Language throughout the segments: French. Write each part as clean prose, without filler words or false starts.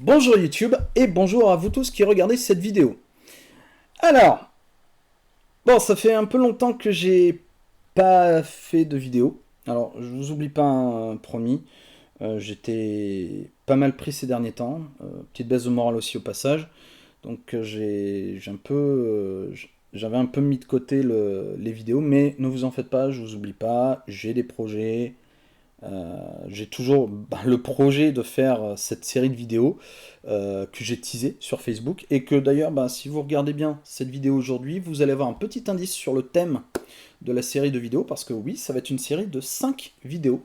Bonjour YouTube et bonjour à vous tous qui regardez cette vidéo. Alors, bon, ça fait un peu longtemps que j'ai pas fait de vidéo. Alors, je vous oublie pas, promis. J'étais pas mal pris ces derniers temps. Petite baisse de morale aussi au passage. Donc j'ai un peu, j'avais un peu mis de côté les vidéos, mais ne vous en faites pas, je vous oublie pas. J'ai des projets. J'ai toujours le projet de faire cette série de vidéos que j'ai teasé sur Facebook et que d'ailleurs, si vous regardez bien cette vidéo aujourd'hui, vous allez avoir un petit indice sur le thème de la série de vidéos parce que oui, ça va être une série de 5 vidéos,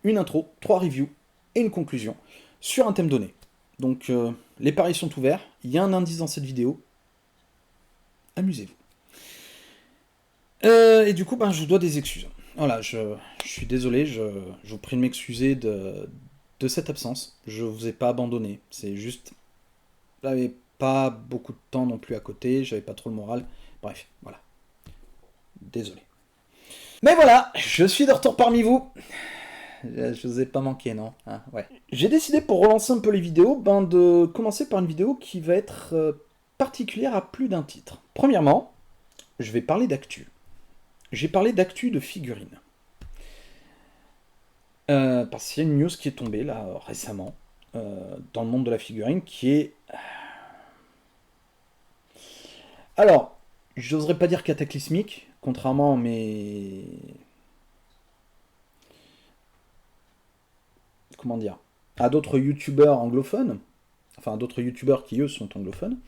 une intro, 3 reviews et une conclusion sur un thème donné. Donc les paris sont ouverts, il y a un indice dans cette vidéo, amusez-vous. Et du coup, je vous dois des excuses. Voilà, je suis désolé, je vous prie de m'excuser de cette absence. Je vous ai pas abandonné. C'est juste, j'avais pas beaucoup de temps non plus à côté, j'avais pas trop le moral. Bref, voilà. Désolé. Mais voilà, je suis de retour parmi vous. Je vous ai pas manqué, non hein, ouais. J'ai décidé pour relancer un peu les vidéos, de commencer par une vidéo qui va être particulière à plus d'un titre. Premièrement, je vais parler d'actu. J'ai parlé d'actu de figurines. Parce qu'il y a une news qui est tombée là récemment dans le monde de la figurine qui est... Alors, j'oserais pas dire cataclysmique, contrairement à mes... Comment dire, à d'autres youtubeurs anglophones, enfin à d'autres youtubeurs qui eux sont anglophones,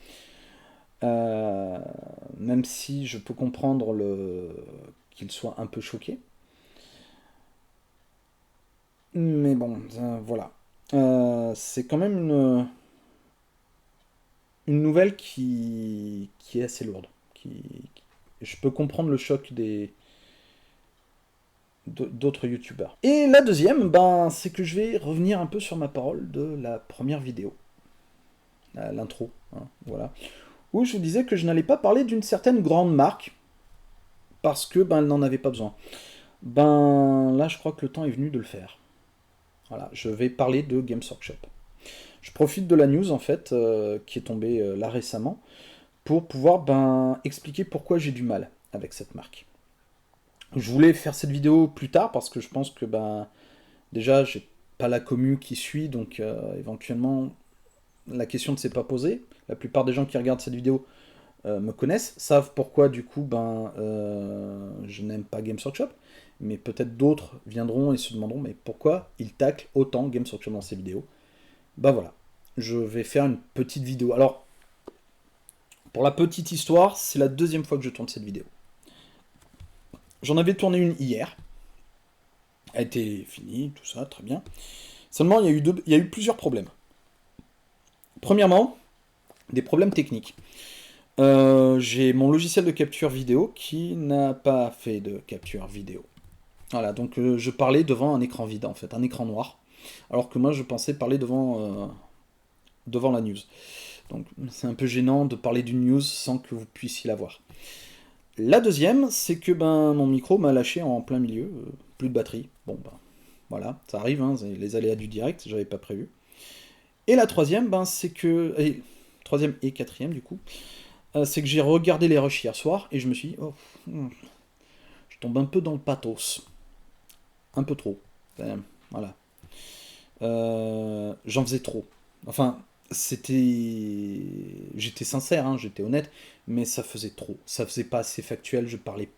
même si je peux comprendre qu'ils soient un peu choqués. Mais bon, voilà. C'est quand même une nouvelle qui est assez lourde. Je peux comprendre le choc d'autres youtubeurs. Et la deuxième, c'est que je vais revenir un peu sur ma parole de la première vidéo. L'intro, hein, voilà. Où je vous disais que je n'allais pas parler d'une certaine grande marque, parce que elle n'en avait pas besoin. Là, je crois que le temps est venu de le faire. Voilà, je vais parler de Games Workshop. Je profite de la news, en fait, qui est tombée là récemment, pour pouvoir expliquer pourquoi j'ai du mal avec cette marque. Je voulais faire cette vidéo plus tard, parce que je pense que, déjà, j'ai pas la commu qui suit, donc éventuellement, la question ne s'est pas posée. La plupart des gens qui regardent cette vidéo me connaissent, savent pourquoi, du coup, je n'aime pas Games Workshop, mais peut-être d'autres viendront et se demanderont, mais pourquoi ils taclent autant Games Workshop dans ces vidéos. Voilà, je vais faire une petite vidéo. Alors, pour la petite histoire, c'est la deuxième fois que je tourne cette vidéo. J'en avais tourné une hier. Elle a été finie, tout ça, très bien. Seulement, il y a eu plusieurs problèmes. Premièrement, des problèmes techniques. J'ai mon logiciel de capture vidéo qui n'a pas fait de capture vidéo. Voilà, donc je parlais devant un écran vide, en fait, un écran noir. Alors que moi, je pensais parler devant la news. Donc c'est un peu gênant de parler d'une news sans que vous puissiez la voir. La deuxième, c'est que mon micro m'a lâché en plein milieu, plus de batterie. Bon voilà, ça arrive, hein, les aléas du direct, j'avais pas prévu. Et la troisième, c'est que... troisième et quatrième du coup, c'est que j'ai regardé les rushs hier soir et je me suis dit, je tombe un peu dans le pathos. Un peu trop. Voilà. J'en faisais trop. Enfin, j'étais sincère, hein, j'étais honnête, mais ça faisait trop. Ça faisait pas assez factuel, je parlais.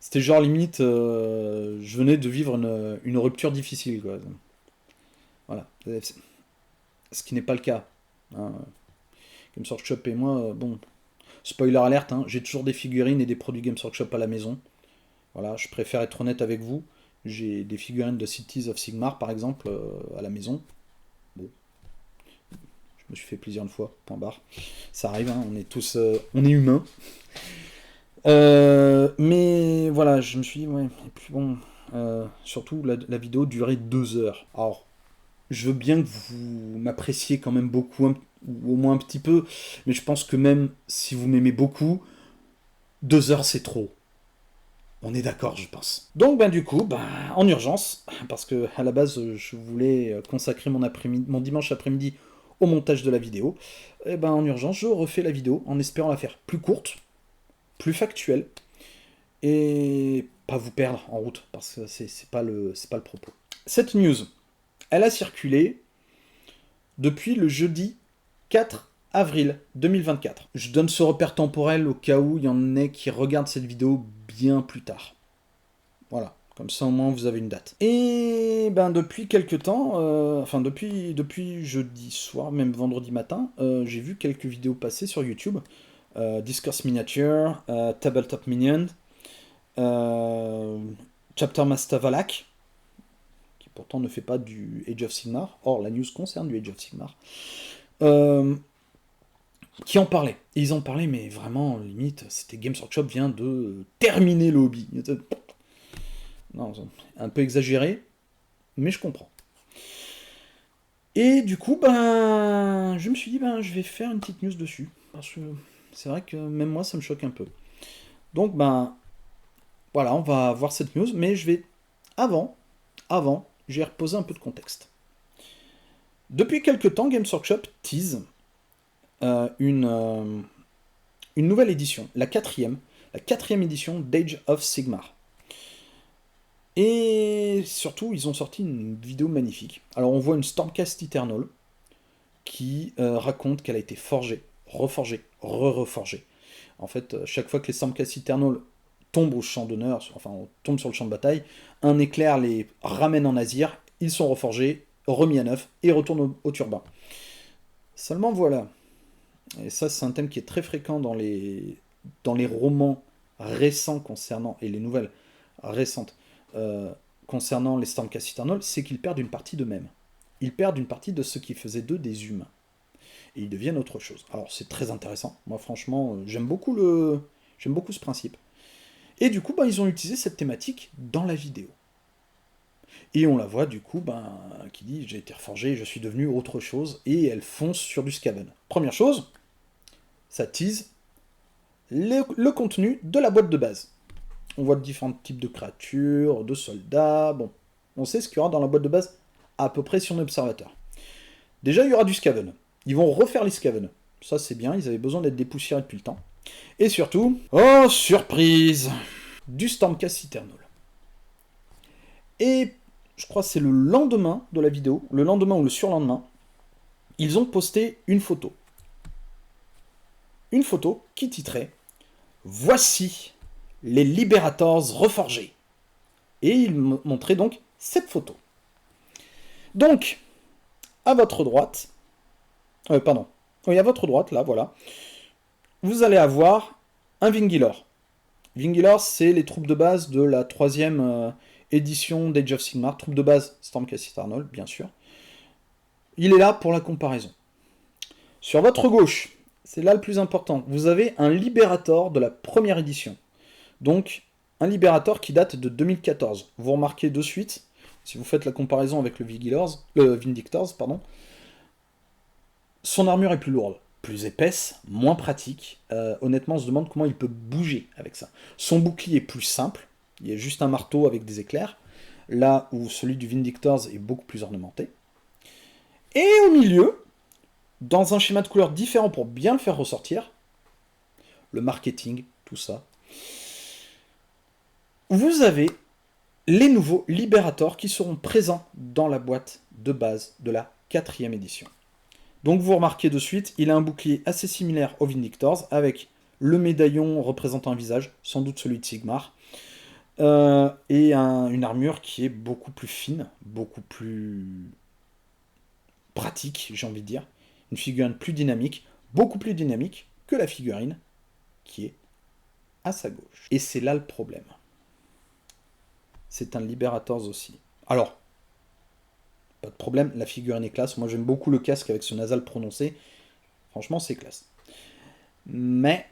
C'était genre limite, je venais de vivre une rupture difficile, quoi. Voilà. Ce qui n'est pas le cas. Hein. Games Workshop et moi, spoiler alerte, hein, j'ai toujours des figurines et des produits Games Workshop à la maison. Voilà, je préfère être honnête avec vous. J'ai des figurines de Cities of Sigmar, par exemple, à la maison. Bon, je me suis fait plaisir une fois, point barre. Ça arrive, hein, on est tous... on est humains. Mais voilà, je me suis dit, ouais, et puis bon... surtout, la vidéo durait 2 heures. Alors, je veux bien que vous m'appréciez quand même beaucoup, ou au moins un petit peu, mais je pense que même si vous m'aimez beaucoup, 2 heures c'est trop. On est d'accord, je pense. Donc, du coup, en urgence, parce que à la base, je voulais consacrer mon dimanche après-midi au montage de la vidéo, et ben en urgence, je refais la vidéo en espérant la faire plus courte, plus factuelle, et pas vous perdre en route, parce que c'est pas le propos. Cette news, elle a circulé depuis le jeudi 4 avril 2024. Je donne ce repère temporel au cas où il y en ait qui regardent cette vidéo bien plus tard. Voilà, comme ça au moins vous avez une date. Et ben depuis quelques temps, enfin depuis jeudi soir, même vendredi matin, j'ai vu quelques vidéos passer sur YouTube. Discourse Miniature, Tabletop Minion, Chapter Master Valak, qui pourtant ne fait pas du Age of Sigmar. Or, la news concerne du Age of Sigmar. Qui en parlaient. Et ils en parlaient, mais vraiment, limite, c'était Games Workshop vient de terminer le hobby. Non, un peu exagéré, mais je comprends. Et du coup, ben, je me suis dit, ben, je vais faire une petite news dessus. Parce que c'est vrai que même moi, ça me choque un peu. Donc, ben, voilà, on va voir cette news, mais je vais, avant, je vais reposer un peu de contexte. Depuis quelques temps, Games Workshop tease une nouvelle édition, la quatrième édition d'Age of Sigmar. Et surtout, ils ont sorti une vidéo magnifique. Alors on voit une Stormcast Eternal qui raconte qu'elle a été forgée, reforgée, reforgée. En fait, chaque fois que les Stormcast Eternal tombent au champ d'honneur, enfin tombent sur le champ de bataille, un éclair les ramène en Azir, ils sont reforgés, remis à neuf et retournent au turbin. Seulement voilà, et ça c'est un thème qui est très fréquent dans les romans récents concernant, et les nouvelles récentes, concernant les Stormcast Eternal, c'est qu'ils perdent une partie d'eux-mêmes. Ils perdent une partie de ce qui faisait d'eux des humains. Et ils deviennent autre chose. Alors c'est très intéressant. Moi franchement, j'aime beaucoup ce principe. Et du coup, ben, ils ont utilisé cette thématique dans la vidéo. Et on la voit du coup, ben, qui dit j'ai été reforgé, je suis devenu autre chose, et elle fonce sur du Skaven. Première chose, ça tease le contenu de la boîte de base. On voit différents types de créatures, de soldats, bon. On sait ce qu'il y aura dans la boîte de base, à peu près si on est observateur. Déjà, il y aura du Skaven. Ils vont refaire les Skaven. Ça, c'est bien, ils avaient besoin d'être dépoussiérés depuis le temps. Et surtout, oh, surprise, du Stormcast Eternal. Et je crois que c'est le lendemain de la vidéo, le lendemain ou le surlendemain, ils ont posté une photo. Une photo qui titrait « Voici les Liberators reforgés ». Et ils montraient donc cette photo. Donc, à votre droite, à votre droite, là, voilà, vous allez avoir un Vingilor. Vingilor, c'est les troupes de base de la 3e édition d'Age of Sigmar, troupes de base Stormcast Eternal, bien sûr. Il est là pour la comparaison. Sur votre gauche, c'est là le plus important, vous avez un Liberator de la première édition. Donc, un Liberator qui date de 2014. Vous remarquez de suite, si vous faites la comparaison avec le Vindictors, son armure est plus lourde, plus épaisse, moins pratique. Honnêtement, on se demande comment il peut bouger avec ça. Son bouclier est plus simple, il y a juste un marteau avec des éclairs, là où celui du Vindictors est beaucoup plus ornementé. Et au milieu, dans un schéma de couleurs différent pour bien le faire ressortir, le marketing, tout ça, vous avez les nouveaux Liberators qui seront présents dans la boîte de base de la 4e édition. Donc vous remarquez de suite, il a un bouclier assez similaire au Vindictors, avec le médaillon représentant un visage, sans doute celui de Sigmar, et une armure qui est beaucoup plus fine, beaucoup plus pratique, j'ai envie de dire. Une figurine plus dynamique, beaucoup plus dynamique que la figurine qui est à sa gauche. Et c'est là le problème. C'est un Liberators aussi. Alors, pas de problème, la figurine est classe. Moi, j'aime beaucoup le casque avec ce nasal prononcé. Franchement, c'est classe. Mais,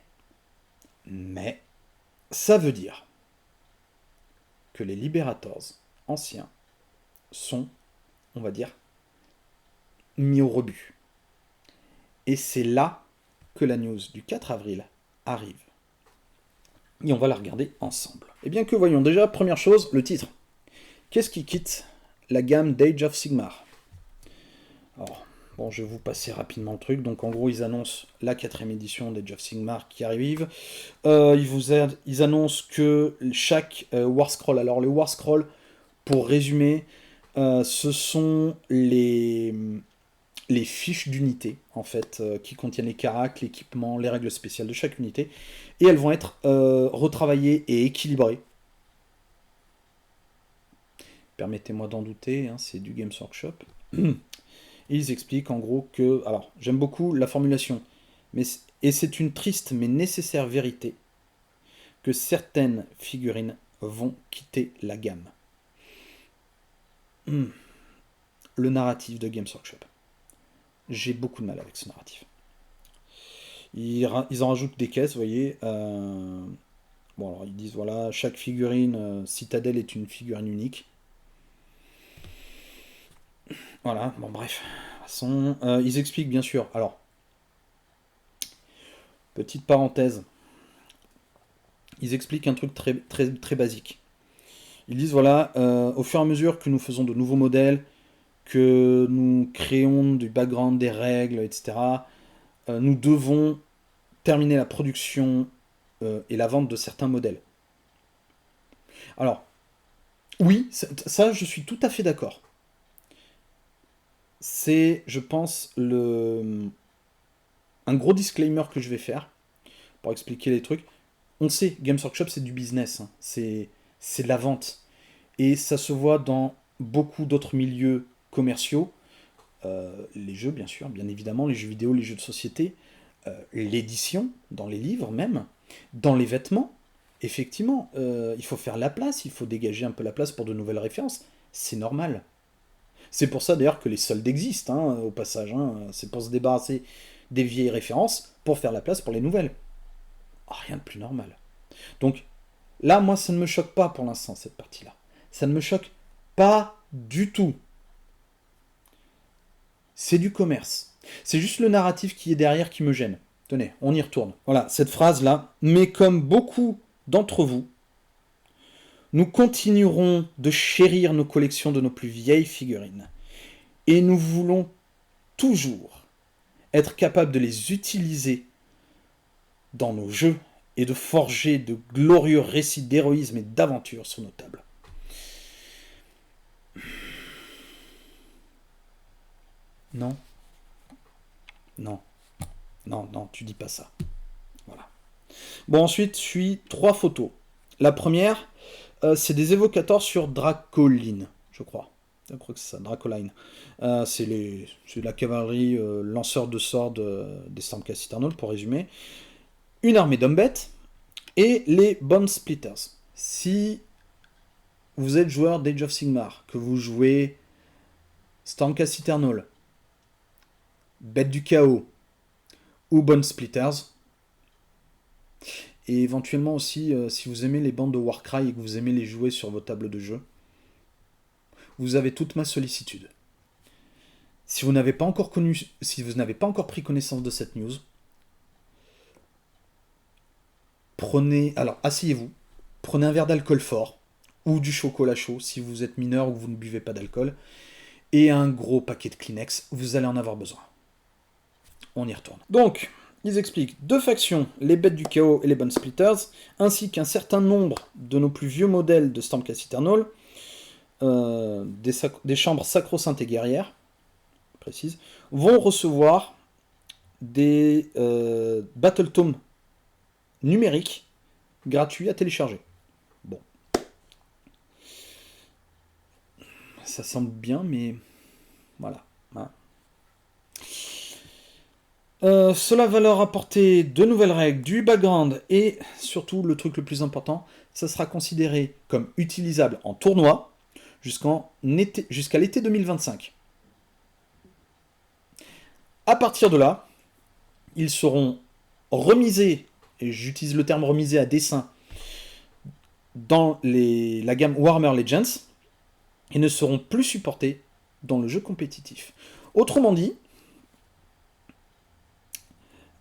ça veut dire que les Liberators anciens sont, on va dire, mis au rebut. Et c'est là que la news du 4 avril arrive. Et on va la regarder ensemble. Eh bien que voyons déjà, première chose, le titre. Qu'est-ce qui quitte la gamme d'Age of Sigmar? Alors, bon, je vais vous passer rapidement le truc. Donc en gros, ils annoncent la 4ème édition d'Age of Sigmar qui arrive. Ils annoncent que chaque War Scroll, alors les War Scroll, pour résumer, ce sont les fiches d'unité, en fait, qui contiennent les caracs, l'équipement, les règles spéciales de chaque unité. Et elles vont être retravaillées et équilibrées. Permettez-moi d'en douter, hein, c'est du Games Workshop. Et ils expliquent en gros que... Alors, j'aime beaucoup la formulation. Et c'est une triste mais nécessaire vérité que certaines figurines vont quitter la gamme. Le narratif de Games Workshop. J'ai beaucoup de mal avec ce narratif. Ils en rajoutent des caisses, vous voyez. Bon, alors ils disent, voilà, chaque figurine Citadel est une figurine unique. Voilà, bon bref. De toute façon, ils expliquent bien sûr. Alors, petite parenthèse. Ils expliquent un truc très, très, très basique. Ils disent, voilà, au fur et à mesure que nous faisons de nouveaux modèles, que nous créons du background, des règles, etc., nous devons terminer la production et la vente de certains modèles. Alors, oui, ça je suis tout à fait d'accord. C'est, je pense, un gros disclaimer que je vais faire pour expliquer les trucs. On sait, Games Workshop, c'est du business, hein. C'est de la vente. Et ça se voit dans beaucoup d'autres milieux commerciaux. Les jeux, bien sûr, bien évidemment, les jeux vidéo, les jeux de société, l'édition, dans les livres même, dans les vêtements. Effectivement, il faut faire la place, il faut dégager un peu la place pour de nouvelles références. C'est normal. C'est pour ça d'ailleurs que les soldes existent, hein, au passage. Hein. C'est pour se débarrasser des vieilles références, pour faire la place pour les nouvelles. Oh, rien de plus normal. Donc là, moi, ça ne me choque pas pour l'instant, cette partie-là. Ça ne me choque pas du tout. C'est du commerce. C'est juste le narratif qui est derrière qui me gêne. Tenez, on y retourne. Voilà, cette phrase-là. Mais comme beaucoup d'entre vous, nous continuerons de chérir nos collections de nos plus vieilles figurines. Et nous voulons toujours être capables de les utiliser dans nos jeux et de forger de glorieux récits d'héroïsme et d'aventure sur nos tables. Non. Non. Non, non, tu dis pas ça. Voilà. Bon, ensuite, suit 3 photos. La première, c'est des évocateurs sur Dracoline, je crois. Je crois que c'est ça, Dracoline. C'est la cavalerie lanceur de sorts des Stormcast Eternal, pour résumer. Une armée d'hommes bêtes et les Bone Splitters. Si vous êtes joueur d'Age of Sigmar, que vous jouez Stormcast Eternal, Bête du Chaos ou Bone Splitters, et éventuellement aussi, si vous aimez les bandes de Warcry et que vous aimez les jouer sur vos tables de jeu, vous avez toute ma sollicitude. Si vous n'avez pas encore pris connaissance de cette news, asseyez-vous, prenez un verre d'alcool fort, ou du chocolat chaud si vous êtes mineur ou que vous ne buvez pas d'alcool, et un gros paquet de Kleenex, vous allez en avoir besoin. On y retourne. Donc, ils expliquent 2 factions, les Bêtes du Chaos et les Bone Splitters, ainsi qu'un certain nombre de nos plus vieux modèles de Stormcast Eternal, des chambres sacro-saintes et guerrières, précise, vont recevoir des Battle Tomes numériques gratuits à télécharger. Bon. Ça semble bien, mais voilà. Hein. Cela va leur apporter de nouvelles règles, du background et surtout le truc le plus important, ça sera considéré comme utilisable en tournoi jusqu'à l'été 2025. À partir de là, ils seront remisés, et j'utilise le terme remisé à dessein, dans la gamme Warhammer Legends et ne seront plus supportés dans le jeu compétitif. Autrement dit,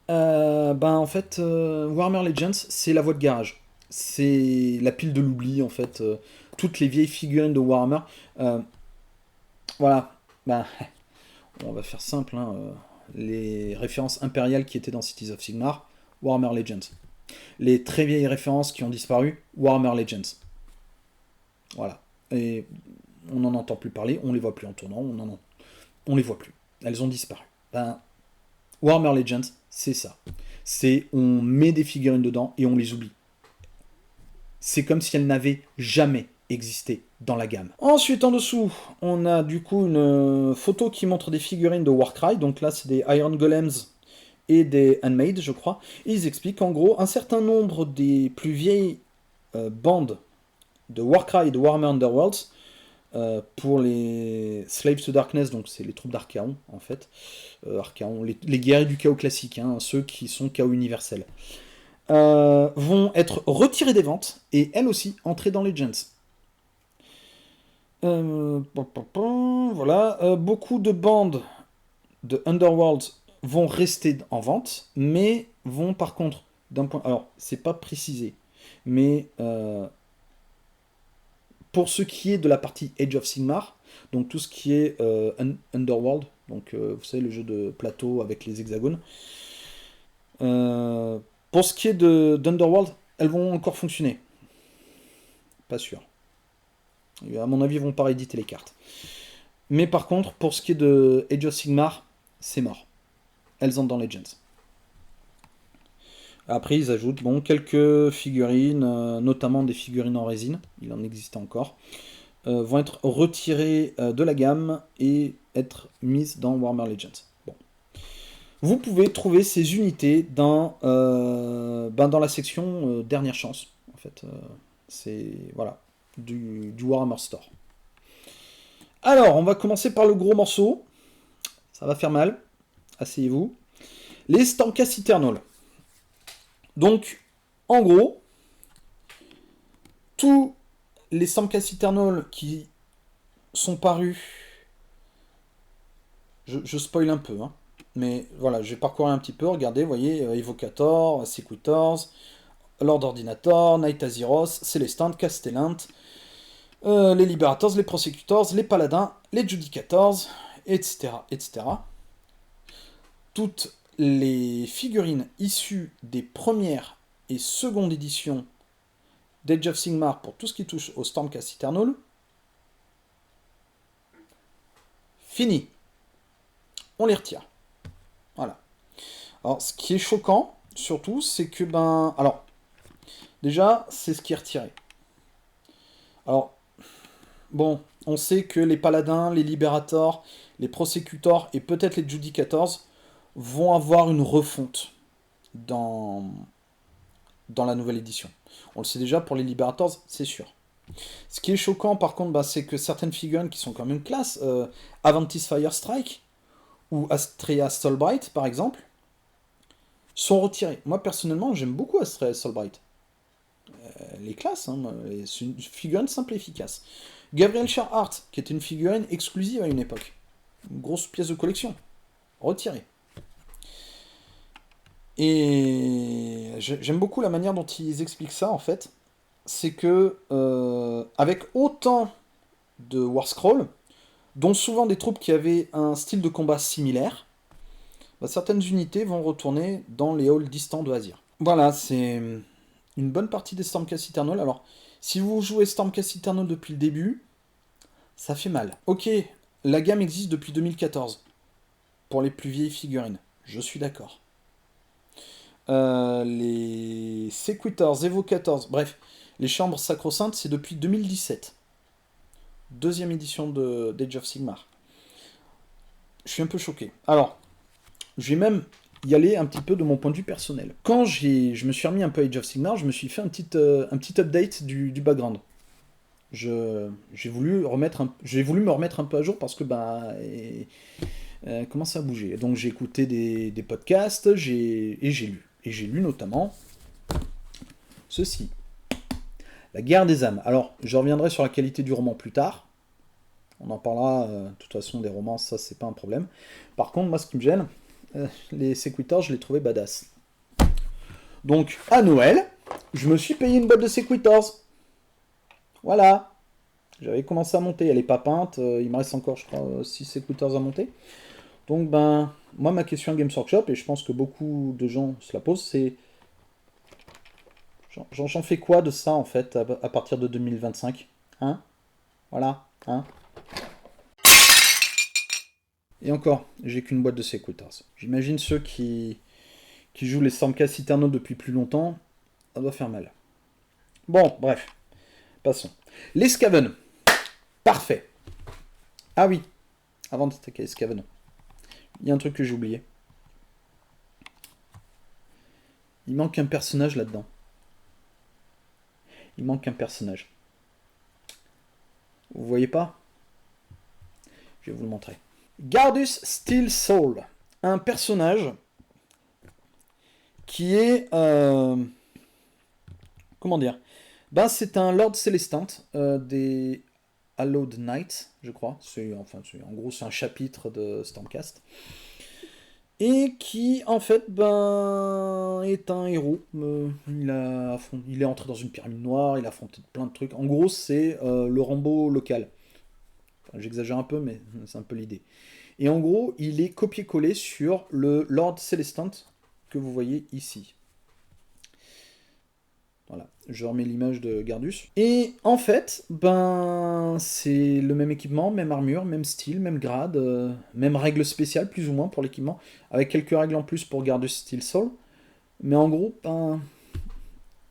en fait, Warhammer Legends, c'est la voie de garage. C'est la pile de l'oubli, en fait. Toutes les vieilles figurines de Warhammer. Voilà. on va faire simple, hein, les références impériales qui étaient dans Cities of Sigmar, Warhammer Legends. Les très vieilles références qui ont disparu, Warhammer Legends. Voilà. Et on n'en entend plus parler, on les voit plus en tournant, on les voit plus. Elles ont disparu. Ben, Warhammer Legends, c'est ça. C'est on met des figurines dedans et on les oublie. C'est comme si elles n'avaient jamais existé dans la gamme. Ensuite, en dessous, on a du coup une photo qui montre des figurines de Warcry. Donc là, c'est des Iron Golems et des Handmade, je crois. Et ils expliquent en gros un certain nombre des plus vieilles bandes de Warcry et de Warhammer Underworlds pour les Slaves to Darkness, donc c'est les troupes d'Archaon en fait. Archaon, les guerriers du chaos classique, hein, ceux qui sont chaos universels. Vont être retirées des ventes et elles aussi entrer dans Legends. Voilà, beaucoup de bandes de Underworld vont rester en vente, mais vont par contre, d'un point, alors c'est pas précisé, mais pour ce qui est de la partie Age of Sigmar, donc tout ce qui est Underworld, donc vous savez le jeu de plateau avec les hexagones, pour ce qui est d'Underworld, elles vont encore fonctionner. Pas sûr. Et à mon avis, ils vont pas rééditer les cartes. Mais par contre, pour ce qui est de Age of Sigmar, c'est mort. Elles entrent dans Legends. Après, ils ajoutent quelques figurines, notamment des figurines en résine, il en existe encore, vont être retirées de la gamme et être mises dans Warhammer Legends. Bon. Vous pouvez trouver ces unités dans la section Dernière Chance. En fait, c'est voilà, du Warhammer Store. Alors, on va commencer par le gros morceau. Ça va faire mal. Asseyez-vous. Les Stormcast Eternal. Donc, en gros, tous les Stormcast Eternal qui sont parus, je spoil un peu, hein, mais voilà, j'ai parcouru un petit peu, regardez, vous voyez, Evocator, Sequitors, Lord Ordinator, Knight Azyros, Celestant, Castellant, les Liberators, les Prosecutors, les Paladins, les Judicators, etc., etc. Toutes les figurines issues des premières et secondes éditions d'Age of Sigmar pour tout ce qui touche au Stormcast Eternal, fini. On les retire. Voilà. Alors, ce qui est choquant, surtout, c'est que, alors, déjà, c'est ce qui est retiré. Alors, bon, on sait que les Paladins, les Liberators, les Prosecutors et peut-être les Judicators vont avoir une refonte dans la nouvelle édition. On le sait déjà pour les Liberators, c'est sûr. Ce qui est choquant par contre, c'est que certaines figurines qui sont quand même classe, Aventis Firestrike ou Astrea Soulbright par exemple, sont retirées. Moi personnellement, j'aime beaucoup Astrea Soulbright. Elle est classe, hein, c'est une figurine simple et efficace. Gabriel Sherhart, qui était une figurine exclusive à une époque. Une grosse pièce de collection. Retirée. Et j'aime beaucoup la manière dont ils expliquent ça, en fait. C'est que, avec autant de War Scroll, dont souvent des troupes qui avaient un style de combat similaire, certaines unités vont retourner dans les halls distants de Azyr. Voilà, c'est une bonne partie des Stormcast Eternal. Alors, si vous jouez Stormcast Eternal depuis le début, ça fait mal. Ok, la gamme existe depuis 2014, pour les plus vieilles figurines. Je suis d'accord. Les Sequitors, Evocators, bref, les chambres sacro-saintes, c'est depuis 2017. Deuxième édition d'Age of Sigmar. Je suis un peu choqué. Alors, je vais même y aller un petit peu de mon point de vue personnel. Quand je me suis remis un peu à Age of Sigmar, je me suis fait un petit update du background. J'ai voulu me remettre un peu à jour parce que commence à bouger. Donc j'ai écouté des podcasts et j'ai lu. Et j'ai lu notamment ceci. La guerre des âmes. Alors, je reviendrai sur la qualité du roman plus tard. On en parlera, de toute façon, des romans, ça, c'est pas un problème. Par contre, moi, ce qui me gêne, les Sequitors, je les trouvais badass. Donc, à Noël, je me suis payé une boîte de Sequitors. Voilà. J'avais commencé à monter. Elle est pas peinte. Il me reste encore, je crois, 6 Sequitors à monter. Donc, ben, moi, ma question à Games Workshop, et je pense que beaucoup de gens se la posent, c'est j'en fais quoi de ça, en fait, à partir de 2025? Hein? Voilà, hein? Et encore, j'ai qu'une boîte de Sequitars. J'imagine ceux qui jouent les Stormcast Eterno depuis plus longtemps, ça doit faire mal. Bon, bref, passons. Les Skaven. Parfait. Ah oui, avant de attaquer les Skaven, il y a un truc que j'ai oublié. Il manque un personnage là-dedans. Il manque un personnage. Vous voyez pas? Je vais vous le montrer. Gardus Steel Soul. Un personnage qui est... comment dire? Ben, c'est un Lord Célestin des Hallowed Knights, je crois. En gros, c'est un chapitre de Stormcast. Et qui, en fait, ben, est un héros. Il est entré dans une pyramide noire, il a affronté plein de trucs. En gros, c'est le Rambo local. Enfin, j'exagère un peu, mais c'est un peu l'idée. Et en gros, il est copié-collé sur le Lord Célestin que vous voyez ici. Voilà, je remets l'image de Gardus. Et en fait, ben, c'est le même équipement, même armure, même style, même grade, même règles spéciales plus ou moins pour l'équipement, avec quelques règles en plus pour Gardus Steel Soul. Mais en gros, ben,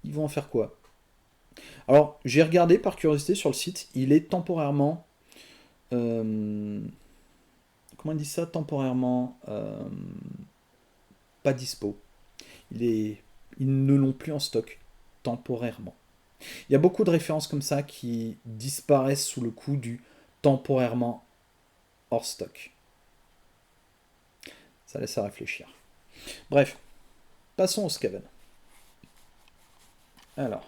ils vont en faire quoi? Alors, j'ai regardé par curiosité sur le site, il est temporairement... comment on dit ça? Temporairement pas dispo. Ils ne l'ont plus en stock, temporairement. Il y a beaucoup de références comme ça qui disparaissent sous le coup du temporairement hors stock. Ça laisse à réfléchir. Bref, passons au Skaven. Alors.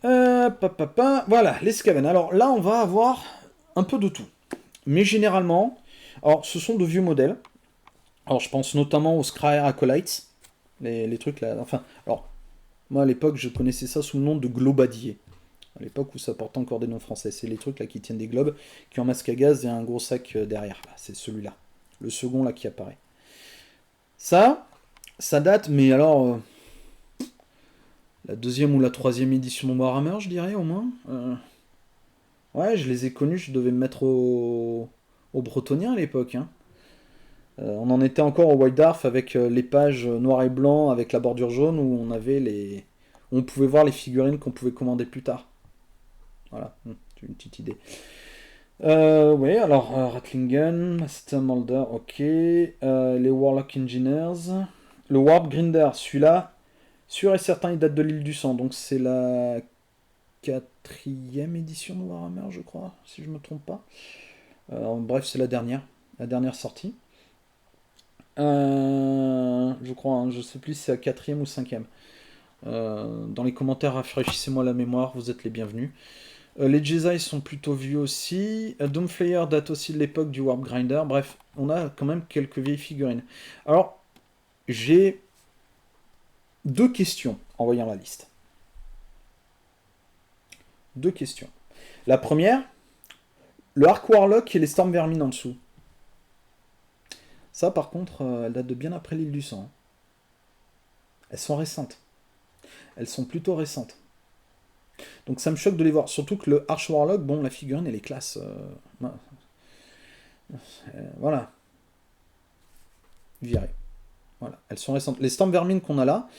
Voilà, les Skaven. Alors là, on va avoir un peu de tout. Mais généralement, alors ce sont de vieux modèles. Alors je pense notamment aux Scryer Acolytes. Les trucs là. Enfin, alors, moi à l'époque, je connaissais ça sous le nom de Globadier. À l'époque où ça porte encore des noms français. C'est les trucs là qui tiennent des globes, qui ont un masque à gaz et un gros sac derrière. Là, c'est celui-là. Le second là qui apparaît. Ça date, mais alors... la deuxième ou la troisième édition de Warhammer, je dirais, au moins. Ouais, je les ai connus, je devais me mettre au bretonien à l'époque. Hein. On en était encore au White Dwarf avec les pages noir et blanc avec la bordure jaune où on avait les... on pouvait voir les figurines qu'on pouvait commander plus tard. Voilà, c'est une petite idée. Oui, alors Ratlingen, Master Molder, ok. Les Warlock Engineers. Le Warp Grinder, celui-là, sûr et certain, il date de l'île du sang. Donc c'est la quatrième édition de Warhammer, je crois, si je ne me trompe pas. Bref, c'est la dernière sortie. Je crois, hein, je sais plus si c'est la quatrième ou cinquième. Dans les commentaires, rafraîchissez-moi la mémoire, vous êtes les bienvenus. Les Jedi sont plutôt vieux aussi. Doomflayer date aussi de l'époque du Warp Grinder. Bref, on a quand même quelques vieilles figurines. Alors, j'ai deux questions en voyant la liste. Deux questions. La première, le Arc Warlock et les Storm Vermin en dessous. Ça, par contre, elle date de bien après l'île du sang. Elles sont récentes. Elles sont plutôt récentes. Donc ça me choque de les voir. Surtout que le Arch Warlock, bon, la figurine, elle est classe. Voilà. Viré. Voilà. Elles sont récentes. Les Storm Vermin qu'on a là,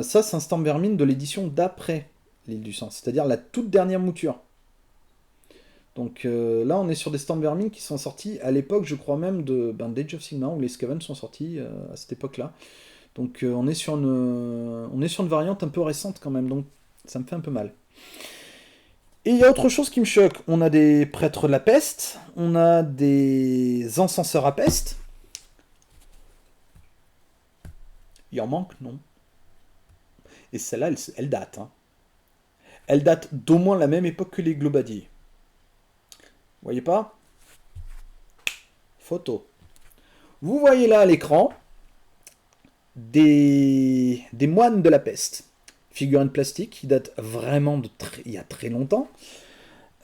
ça, c'est un Storm Vermin de l'édition d'après l'île du sang. C'est-à-dire la toute dernière mouture. Donc là, on est sur des Storm Vermin qui sont sortis à l'époque, je crois même, d'Age of Sigmar, où les Skaven sont sortis à cette époque-là. Donc on est sur une variante un peu récente quand même, donc ça me fait un peu mal. Et il y a autre chose qui me choque. On a des prêtres de la peste, on a des encenseurs à peste. Il en manque, non? Et celle-là, elle date. Hein. Elle date d'au moins la même époque que les globadiers. Vous voyez pas? Photo. Vous voyez là à l'écran des moines de la peste. Figurines plastiques qui datent vraiment il y a très longtemps.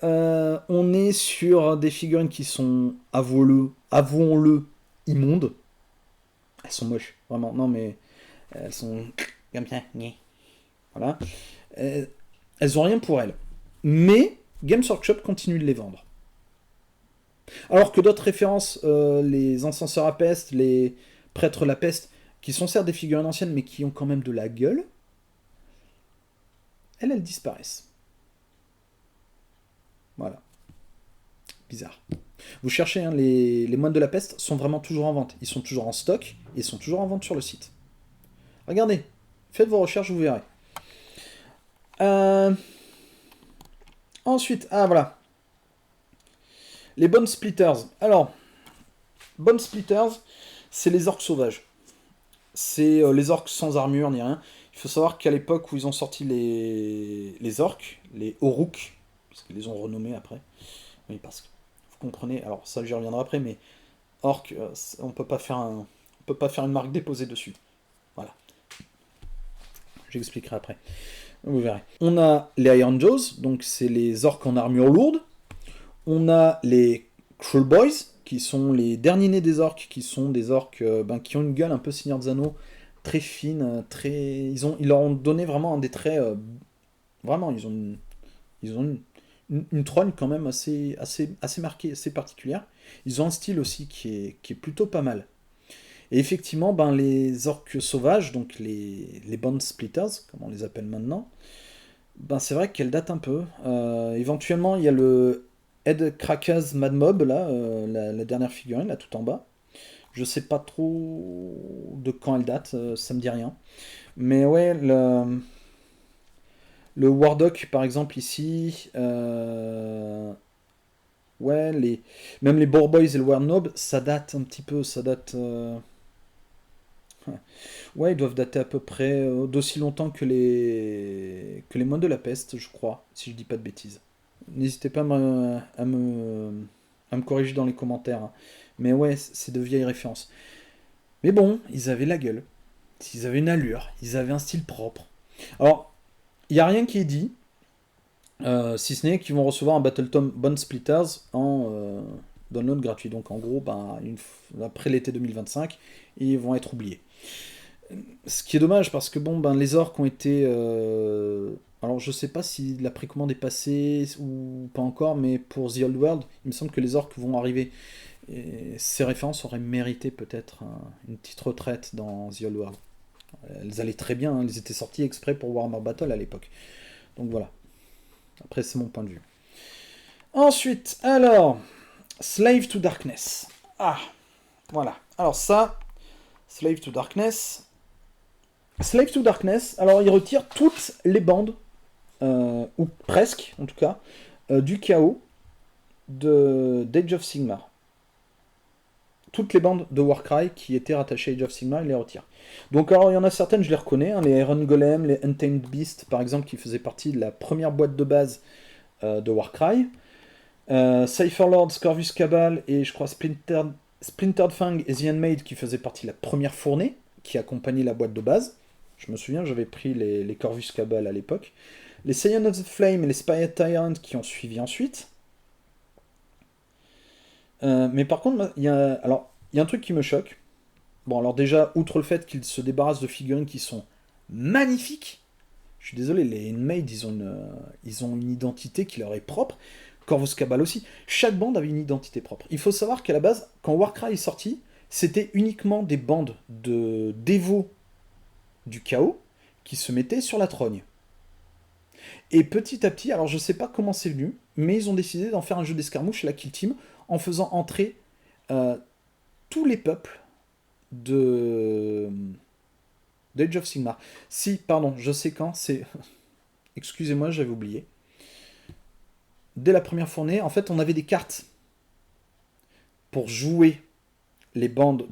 On est sur des figurines qui sont, avouons-le, immondes. Elles sont moches, vraiment. Non, mais elles sont comme ça. Voilà. Elles ont rien pour elles. Mais Games Workshop continue de les vendre. Alors que d'autres références, les encenseurs à peste, les prêtres la peste, qui sont certes des figurines anciennes, mais qui ont quand même de la gueule, elles disparaissent. Voilà. Bizarre. Vous cherchez, hein, les moines de la peste sont vraiment toujours en vente. Ils sont toujours en stock et ils sont toujours en vente sur le site. Regardez, faites vos recherches, vous verrez. Ensuite, voilà. Les Bone Splitters. Alors, Bone Splitters, c'est les orques sauvages. C'est les orques sans armure ni rien. Il faut savoir qu'à l'époque où ils ont sorti les orques, les Oruk, parce qu'ils les ont renommés après, oui, parce que vous comprenez, alors ça j'y reviendrai après, mais orques, on peut pas faire une marque déposée dessus. Voilà. J'expliquerai après. Vous verrez. On a les Iron Jaws, donc c'est les orques en armure lourde. On a les Cruel Boys, qui sont les derniers nés des orques, qui sont des orques qui ont une gueule un peu Seigneur des Anneaux, très fine, très... Ils leur ont donné vraiment un des traits... vraiment, ils ont une trogne quand même assez marquée, assez particulière. Ils ont un style aussi qui est plutôt pas mal. Et effectivement, les orques sauvages, donc les Bone Splitters, comme on les appelle maintenant, c'est vrai qu'elles datent un peu. Éventuellement, il y a le Head Krakaz Mad Mob, là, la dernière figurine, là, tout en bas. Je sais pas trop de quand elle date, ça me dit rien. Mais ouais, le Wardock, par exemple, ici, ouais, même les Boar Boys et le Warnob, ça date un petit peu, ça date... Ouais, ils doivent dater à peu près d'aussi longtemps que les moines de la peste, je crois, si je dis pas de bêtises. N'hésitez pas à me corriger dans les commentaires, hein. Mais ouais, c'est de vieilles références. Mais bon, ils avaient la gueule. Ils avaient une allure. Ils avaient un style propre. Alors, il n'y a rien qui est dit, si ce n'est qu'ils vont recevoir un Battletome Bone Splitters en download gratuit. Donc en gros, après l'été 2025, ils vont être oubliés. Ce qui est dommage parce que les orques ont été... alors je sais pas si la précommande est passée ou pas encore, mais pour The Old World, il me semble que les orques vont arriver. Et ces références auraient mérité peut-être une petite retraite dans The Old World. Elles allaient très bien, hein, elles étaient sorties exprès pour Warhammer Battle à l'époque. Donc voilà. Après c'est mon point de vue. Ensuite, alors, Slave to Darkness. Ah, voilà. Alors ça, Slave to Darkness, alors il retire toutes les bandes, ou presque en tout cas, du chaos d'Age of Sigmar. Toutes les bandes de Warcry qui étaient rattachées à Age of Sigmar, il les retire. Donc alors il y en a certaines, je les reconnais, hein, les Iron Golem, les Untamed Beast par exemple, qui faisaient partie de la première boîte de base de Warcry. Cypher Lord, Corvus Cabal et je crois Splintered Fang et The Handmaid qui faisaient partie de la première fournée qui accompagnait la boîte de base. Je me souviens, j'avais pris les Corvus Cabal à l'époque. Les Scion of the Flame et les Spire Tyrant qui ont suivi ensuite. Mais par contre, il y a un truc qui me choque. Bon, alors déjà, outre le fait qu'ils se débarrassent de figurines qui sont magnifiques, je suis désolé, les Handmaid, ils ont une identité qui leur est propre. Corvus Cabal aussi. Chaque bande avait une identité propre. Il faut savoir qu'à la base, quand Warcry est sorti, c'était uniquement des bandes de dévots du chaos qui se mettaient sur la trogne. Et petit à petit, alors je sais pas comment c'est venu, mais ils ont décidé d'en faire un jeu d'escarmouche, la Kill Team, en faisant entrer tous les peuples de d'Age of Sigmar. Si, pardon, je sais quand, c'est... Excusez-moi, j'avais oublié. Dès la première fournée, en fait, on avait des cartes pour jouer des bandes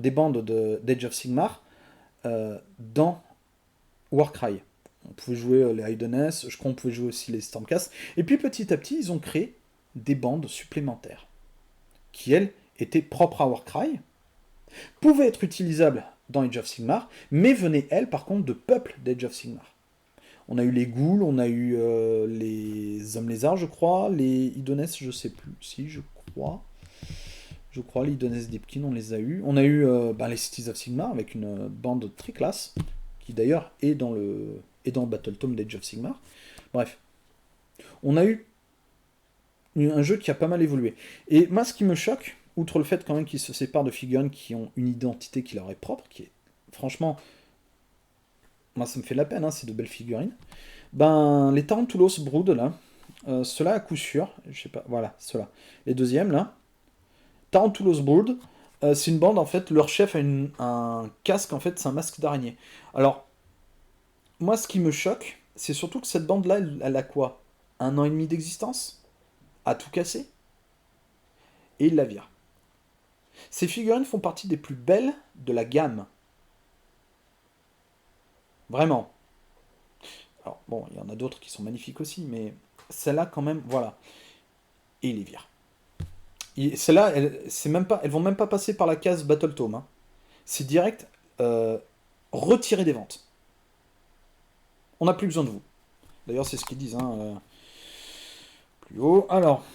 d'Age of Sigmar dans Warcry. On pouvait jouer les Hydoness, je crois qu'on pouvait jouer aussi les Stormcast. Et puis petit à petit, ils ont créé des bandes supplémentaires qui, elles, étaient propres à Warcry, pouvaient être utilisables dans Age of Sigmar, mais venaient, elles, par contre, de peuples d'Age of Sigmar. On a eu les ghouls, on a eu les hommes lézards, je crois, les Idoness, je sais plus, si, je crois. Je crois, les Idoness Deepkin, on les a eu. On a eu les Cities of Sigmar, avec une bande très classe, qui d'ailleurs est dans le Battletome d'Age of Sigmar. Bref. On a eu un jeu qui a pas mal évolué. Et moi, ce qui me choque, outre le fait quand même qu'ils se séparent de figurines qui ont une identité qui leur est propre, qui est, franchement, moi ça me fait de la peine, hein, c'est de belles figurines. Ben, les Tarantulos Brood, là, ceux-là à coup sûr, je sais pas, voilà, ceux-là. Les deuxièmes, là, Tarantulos Brood, c'est une bande, en fait, leur chef a un casque, en fait, c'est un masque d'araignée. Alors, moi, ce qui me choque, c'est surtout que cette bande-là, elle a quoi? 1 an et demi d'existence? À tout casser? Et il la vire. Ces figurines font partie des plus belles de la gamme. Vraiment. Alors, bon, il y en a d'autres qui sont magnifiques aussi, mais celle-là, quand même, voilà. Et il les vire. Celles-là, elles vont même pas passer par la case Battletome. Hein. C'est direct retiré des ventes. On n'a plus besoin de vous. D'ailleurs, c'est ce qu'ils disent. Hein, plus haut. Alors,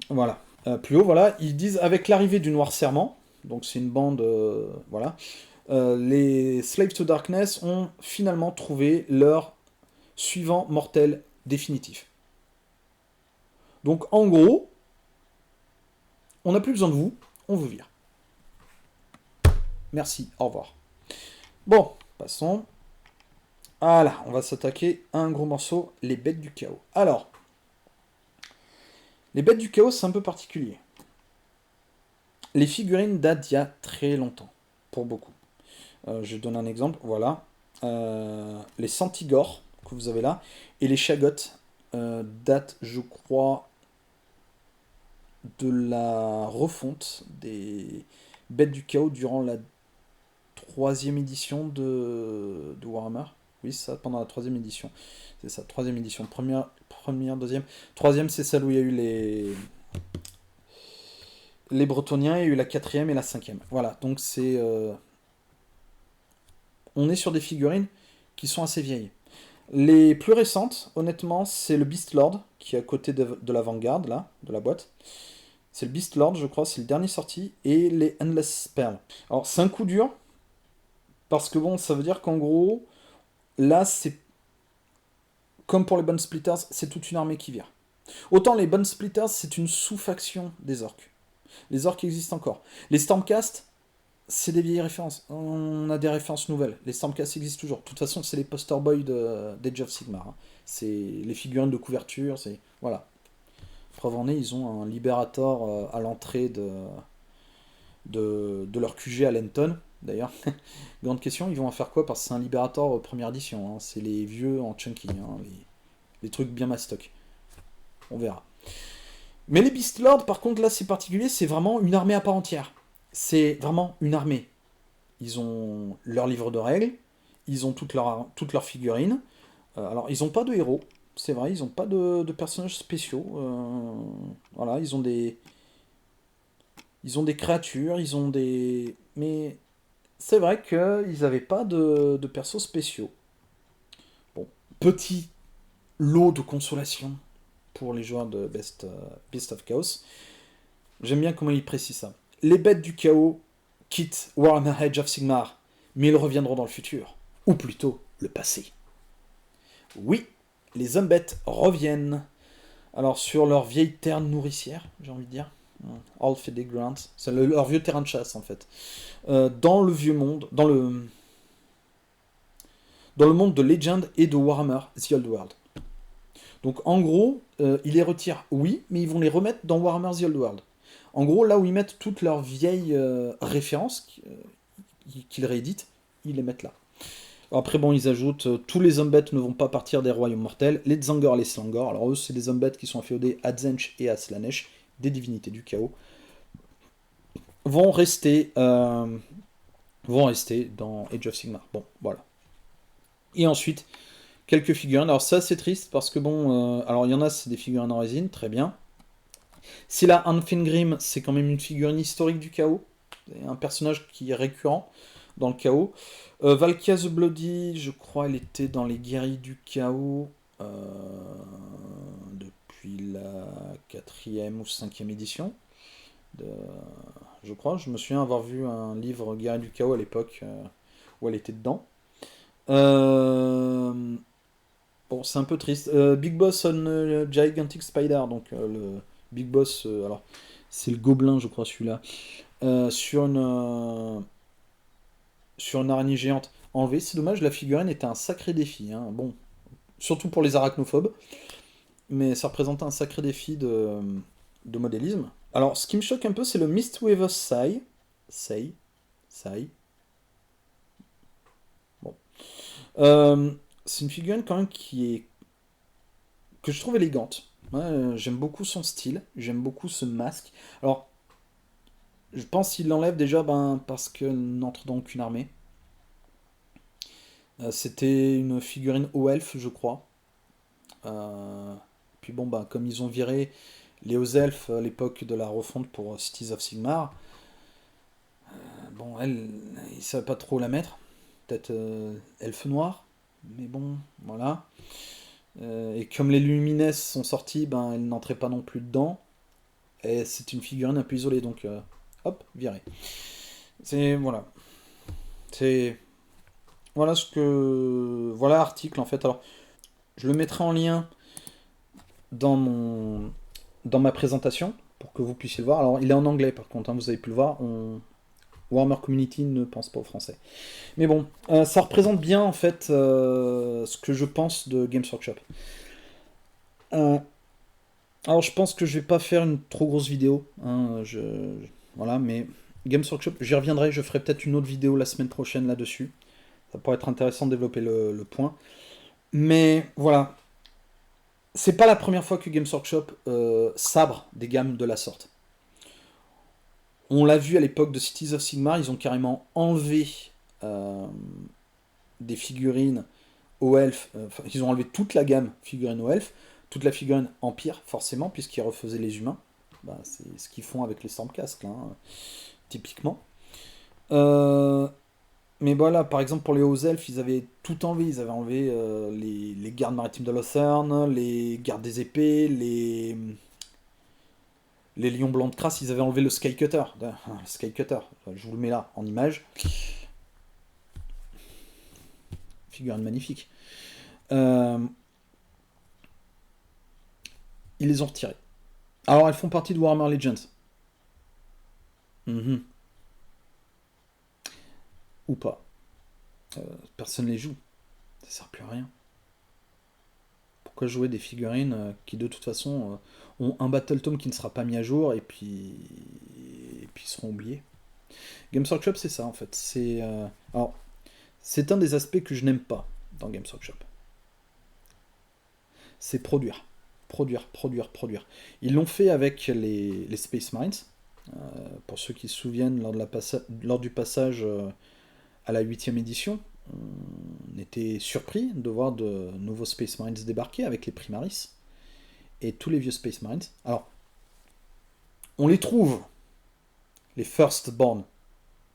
voilà. Plus haut, voilà. Ils disent avec l'arrivée du Noir Serment, donc c'est une bande, voilà. Les Slaves to Darkness ont finalement trouvé leur suivant mortel définitif. Donc en gros, on n'a plus besoin de vous, on vous vire. Merci, au revoir. Bon, passons. Voilà, on va s'attaquer à un gros morceau, les bêtes du chaos. Alors, les bêtes du chaos, c'est un peu particulier. Les figurines datent d'il y a très longtemps, pour beaucoup. Je donne un exemple, voilà. Les Santigor, que vous avez là, et les Shagot datent, je crois, de la refonte des bêtes du chaos durant la 3e édition de Warhammer. Oui, ça, pendant la 3e édition. C'est ça, 3e édition. Première, deuxième. 3e, c'est celle où il y a eu les Bretoniens, il y a eu la 4e et la 5e. Voilà, donc c'est... on est sur des figurines qui sont assez vieilles. Les plus récentes, honnêtement, c'est le Beast Lord, qui est à côté de l'avant-garde, là, de la boîte. C'est le Beast Lord, je crois, c'est le dernier sorti, et les Endless Spell. Alors, c'est un coup dur, parce que bon, ça veut dire qu'en gros, là, c'est comme pour les Bone Splitters, c'est toute une armée qui vire. Autant les Bone Splitters, c'est une sous-faction des orques. Les orques existent encore. Les Stormcast, c'est des vieilles références. On a des références nouvelles. Les Stormcast existent toujours. De toute façon, c'est les poster boys d'Age of Sigmar. Hein. C'est les figurines de couverture, c'est... Voilà. Preuve en est, ils ont un Liberator à l'entrée de leur QG à Lenton. D'ailleurs, grande question, ils vont en faire quoi? Parce que c'est un Liberator première édition. Hein. C'est les vieux en chunky. Hein. Les trucs bien mastoc. On verra. Mais les Beast Lords, par contre, là, c'est particulier. C'est vraiment une armée à part entière. C'est vraiment une armée. Ils ont leur livre de règles. Ils ont toutes leurs figurines. Alors, ils n'ont pas de héros. C'est vrai, ils n'ont pas de personnages spéciaux. Voilà, ils ont des créatures, ils ont des... Mais c'est vrai qu'ils n'avaient pas de persos spéciaux. Bon, petit lot de consolation pour les joueurs de Beast of Chaos. J'aime bien comment ils précisent ça. Les bêtes du chaos quittent Warhammer Age of Sigmar, mais ils reviendront dans le futur. Ou plutôt, le passé. Oui, les Umbet reviennent. Alors, sur leur vieille terre nourricière, j'ai envie de dire. All Feeding Grounds. C'est leur vieux terrain de chasse, en fait. Dans le vieux monde, dans le monde de Legend et de Warhammer, The Old World. Donc, en gros, ils les retirent, oui, mais ils vont les remettre dans Warhammer The Old World. En gros, là où ils mettent toutes leurs vieilles références qu'ils rééditent, ils les mettent là. Après, bon, ils ajoutent tous les Umbet ne vont pas partir des royaumes mortels. Les Tzangor et les Slangor. Alors, eux, c'est des Umbet qui sont afféodés à Tzench et à Slaanesh, des divinités du chaos. Vont rester dans Age of Sigmar. Bon, voilà. Et ensuite, quelques figurines. Alors, ça, c'est triste parce que, bon, alors il y en a, c'est des figurines en résine, très bien. Si la Anfingrim, c'est quand même une figurine historique du chaos, un personnage qui est récurrent. dans le chaos. Valkia the Bloody, je crois, elle était dans les guerriers du chaos depuis la quatrième ou cinquième édition. De- je crois, je me souviens avoir vu un livre Guerrier du chaos à l'époque où elle était dedans. Euh, Bon, c'est un peu triste. Big Boss on Gigantic Spider, donc le Big Boss, alors c'est le gobelin, je crois, celui-là, sur une araignée géante enlevée. C'est dommage, la figurine était un sacré défi, hein. Bon, surtout pour les arachnophobes, mais ça représentait un sacré défi de modélisme. Alors, ce qui me choque un peu, c'est le Mistweaver Sai. Sai. Bon. Euh, c'est une figurine quand même que je trouve élégante. Ouais, j'aime beaucoup son style, j'aime beaucoup ce masque. Alors, je pense qu'il l'enlève déjà parce qu'elle n'entre dans aucune armée. C'était une figurine haut elfe, je crois. Puis bon, comme ils ont viré les hauts elfes à l'époque de la refonte pour Cities of Sigmar, bon, elle, ils savaient pas trop la mettre. Peut-être elfe noir, mais bon, voilà. Et comme les Lumines sont sortis, elle n'entrait pas non plus dedans. Et c'est une figurine un peu isolée, donc hop, viré. C'est voilà. C'est voilà ce que voilà l'article en fait. Alors, je le mettrai en lien dans mon dans ma présentation pour que vous puissiez le voir. Alors, il est en anglais par contre, hein, vous avez pu le voir. Warhammer Community ne pense pas au français. Mais bon, ça représente bien en fait ce que je pense de Games Workshop. Euh, alors, je pense que je vais pas faire une trop grosse vidéo, hein, voilà, mais Games Workshop, j'y reviendrai. Je ferai peut-être une autre vidéo la semaine prochaine là-dessus. Ça pourrait être intéressant de développer le point. Mais voilà, c'est pas la première fois que Games Workshop sabre des gammes de la sorte. On l'a vu à l'époque de Cities of Sigmar, ils ont carrément enlevé euh, des figurines au elf. Ils ont enlevé toute la gamme figurine au elf, toute la figurine empire, forcément, puisqu'ils refaisaient les humains. C'est ce qu'ils font avec les Stormcast, là, hein, typiquement. Euh, Mais voilà, par exemple, pour les hauts elfes, ils avaient tout enlevé. Ils avaient enlevé les gardes maritimes de Lothern, les gardes des épées, les lions blancs de crasse. Ils avaient enlevé le Skycutter. Skycutter, je vous le mets là en image. Figurine magnifique. Euh, Ils les ont retirés. Alors, elles font partie de Warhammer Legends. Mhm. Ou pas. Personne les joue. Ça sert plus à rien. Pourquoi jouer des figurines qui de toute façon ont un Battle Tome qui ne sera pas mis à jour et puis seront oubliés. Games Workshop, c'est ça en fait. Alors, c'est un des aspects que je n'aime pas dans Games Workshop. C'est produire. Produire, produire, produire. Ils l'ont fait avec les Space Marines. Pour ceux qui se souviennent, lors du passage à la 8ème édition, on était surpris de voir de nouveaux Space Marines débarquer avec les Primaris et tous les vieux Space Marines. Alors, on les trouve, les Firstborn,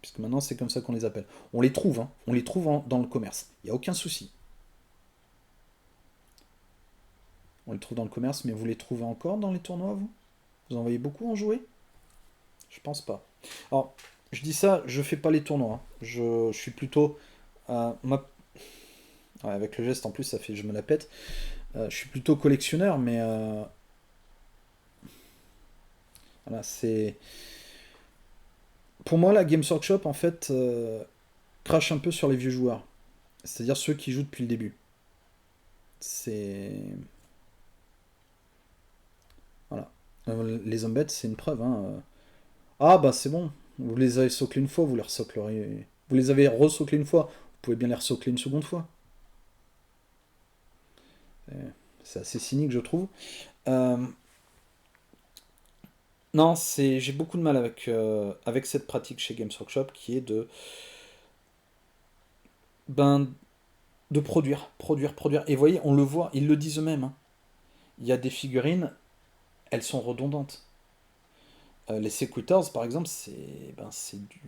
puisque maintenant c'est comme ça qu'on les appelle. On les trouve, hein, on les trouve dans le commerce. Il n'y a aucun souci. On les trouve dans le commerce, mais vous les trouvez encore dans les tournois, vous? Vous en voyez beaucoup en jouer? Je pense pas. Alors, je dis ça, je fais pas les tournois, hein. Je suis plutôt. Ouais, avec le geste en plus, ça fait je me la pète. Je suis plutôt collectionneur, mais voilà, c'est. Pour moi, la Games Workshop, en fait, crache un peu sur les vieux joueurs. C'est-à-dire ceux qui jouent depuis le début. C'est. Voilà. Les zombettes, c'est une preuve, hein. Ah, bah c'est bon. Vous les avez soclés une fois, vous les resoclerez. Vous les avez resoclés une fois, vous pouvez bien les resocler une seconde fois. C'est assez cynique, je trouve. Euh, non, j'ai beaucoup de mal avec cette pratique chez Games Workshop qui est ben, de produire, produire, produire. Et vous voyez, on le voit, ils le disent eux-mêmes, hein. Il y a des figurines, elles sont redondantes. Les Sequitors, par exemple, c'est du.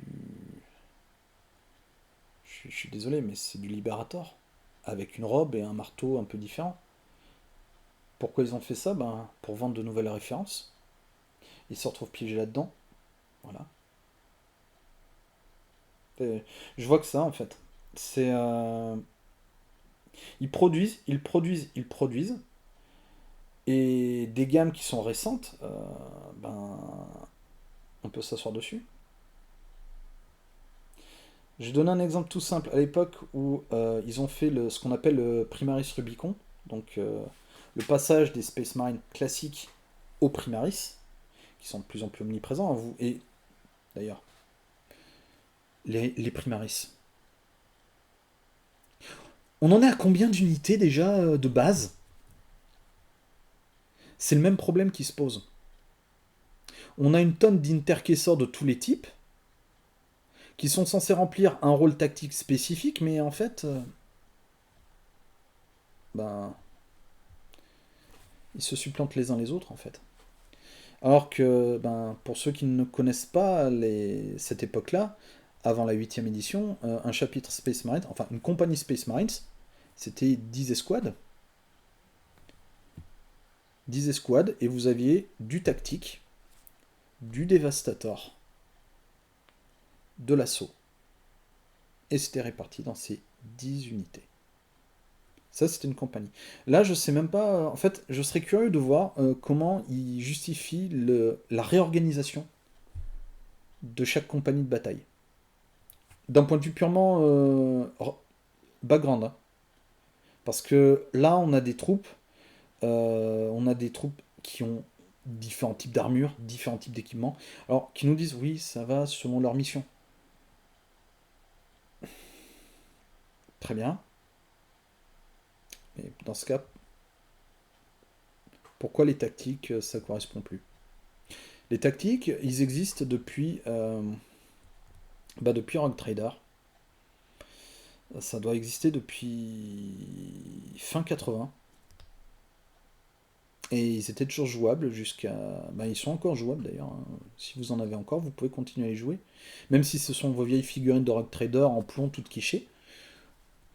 je suis désolé, mais c'est du Liberator, avec une robe et un marteau un peu différent. Pourquoi ils ont fait ça? Ben, pour vendre de nouvelles références. Ils se retrouvent piégés là-dedans. Voilà. Et je vois que ça, en fait. C'est... ils produisent, ils produisent, ils produisent. Et des gammes qui sont récentes, ben, on peut s'asseoir dessus. Je vais donner un exemple tout simple. À l'époque où ils ont fait ce qu'on appelle le Primaris Rubicon, donc le passage des Space Marines classiques aux Primaris, qui sont de plus en plus omniprésents, hein, vous, et d'ailleurs, les Primaris. On en est à combien d'unités déjà de base? C'est le même problème qui se pose. On a une tonne d'intercaisseurs de tous les types, qui sont censés remplir un rôle tactique spécifique, mais en fait, ben, ils se supplantent les uns les autres, en fait. Alors que, ben, pour ceux qui ne connaissent pas cette époque-là, avant la 8ème édition, un chapitre Space Marines, enfin une compagnie Space Marines, c'était 10 escouades. 10 escouades, et vous aviez du tactique, du dévastator, de l'assaut. Et c'était réparti dans ces 10 unités. Ça, c'était une compagnie. Là, je sais même pas. En fait, je serais curieux de voir comment ils justifient la réorganisation de chaque compagnie de bataille. D'un point de vue purement background, hein. Parce que là, on a des troupes qui ont différents types d'armures, différents types d'équipements. Alors, qui nous disent oui, ça va selon leur mission. Très bien. Mais dans ce cas, pourquoi les tactiques, ça correspond plus? Les tactiques, ils existent depuis Rogue Trader. Ça doit exister depuis fin 80. Et ils étaient toujours jouables jusqu'à... Ben, ils sont encore jouables d'ailleurs, hein. Si vous en avez encore, vous pouvez continuer à y jouer. Même si ce sont vos vieilles figurines de Rogue Trader en plomb toutes quichées.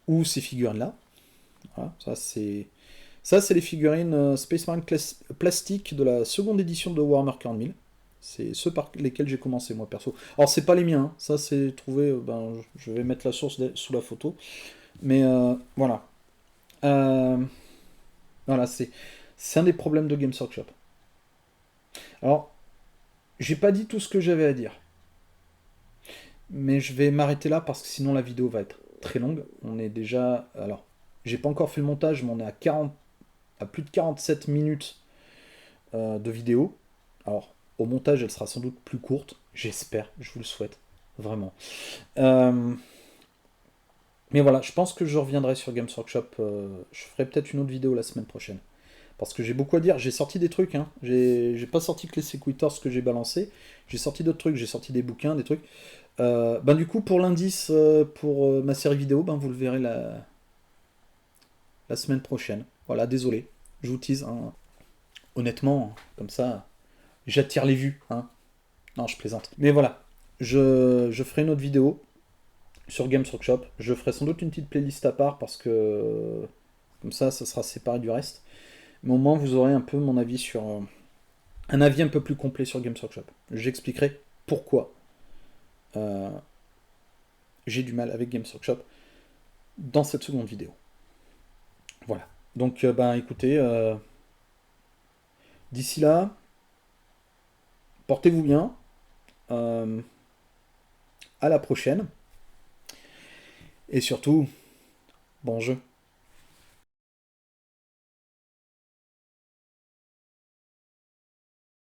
Ou ces figurines-là. Voilà, ça, c'est les figurines Space Marine plastiques de la seconde édition de Warhammer 40 000. C'est ceux par lesquels j'ai commencé, moi, perso. Alors, c'est pas les miens, hein. Ça, c'est trouvé... ben, je vais mettre la source sous la photo. Mais voilà. Euh, voilà, c'est un des problèmes de Games Workshop. Alors, j'ai pas dit tout ce que j'avais à dire. Mais je vais m'arrêter là parce que sinon la vidéo va être très longue. On est déjà... Alors, j'ai pas encore fait le montage, mais on est à plus de 47 minutes de vidéo. Alors, au montage, elle sera sans doute plus courte. J'espère, je vous le souhaite. Vraiment. Mais voilà, je pense que je reviendrai sur Games Workshop. Je ferai peut-être une autre vidéo la semaine prochaine. Parce que j'ai beaucoup à dire. J'ai sorti des trucs, hein. J'ai pas sorti que les Sequitors que j'ai balancé. J'ai sorti d'autres trucs. J'ai sorti des bouquins, des trucs. Ben du coup, pour l'indice, pour ma série vidéo, ben vous le verrez la semaine prochaine. Voilà, désolé. Je vous tease, hein. Honnêtement, comme ça, j'attire les vues, hein. Non, je plaisante. Mais voilà, je ferai une autre vidéo sur Games Workshop. Je ferai sans doute une petite playlist à part parce que comme ça sera séparé du reste. Mais au moins, vous aurez un peu mon avis sur... un avis un peu plus complet sur Games Workshop. J'expliquerai pourquoi j'ai du mal avec Games Workshop dans cette seconde vidéo. Voilà. Donc, ben écoutez, d'ici là, portez-vous bien. À la prochaine. Et surtout, bon jeu.